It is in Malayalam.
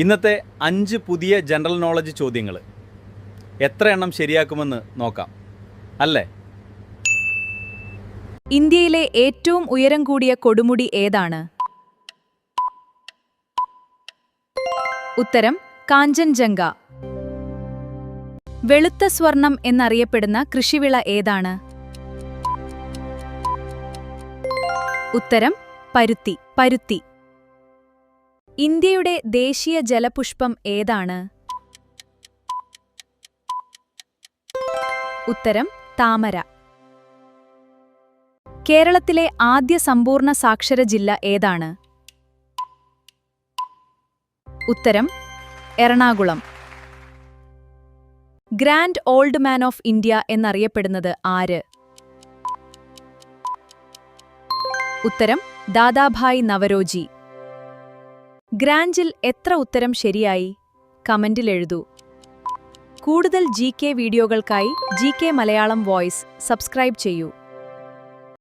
ഇന്നത്തെ 5 പുതിയ ജനറൽ നോളജ് ചോദ്യങ്ങൾ എത്ര എണ്ണം ശരിയാക്കുമെന്ന് നോക്കാം അല്ലേ? ഇന്ത്യയിലെ ഏറ്റവും ഉയരം കൂടിയ കൊടുമുടി ഏതാണ്? ഉത്തരം കാഞ്ചൻജംഗ. വെളുത്ത സ്വർണം എന്നറിയപ്പെടുന്ന കൃഷിവിള ഏതാണ്? ഉത്തരം പരുത്തി. ഇന്ത്യയുടെ ദേശീയ ജലപുഷ്പം ഏതാണ്? ഉത്തരം താമര. കേരളത്തിലെ ആദ്യ സമ്പൂർണ്ണ സാക്ഷര ജില്ല ഏതാണ്? ഉത്തരം Ernakulam. Grand old man of India എന്നറിയപ്പെടുന്നത് ആര്? ഉത്തരം ദാദാഭായ് നവരോജി. ഗ്രാൻഡിൽ എത്ര ഉത്തരം ശരിയായി? കമന്റിൽ എഴുതൂ. കൂടുതൽ GK വീഡിയോകൾക്കായി GK മലയാളം വോയിസ് സബ്സ്ക്രൈബ് ചെയ്യൂ.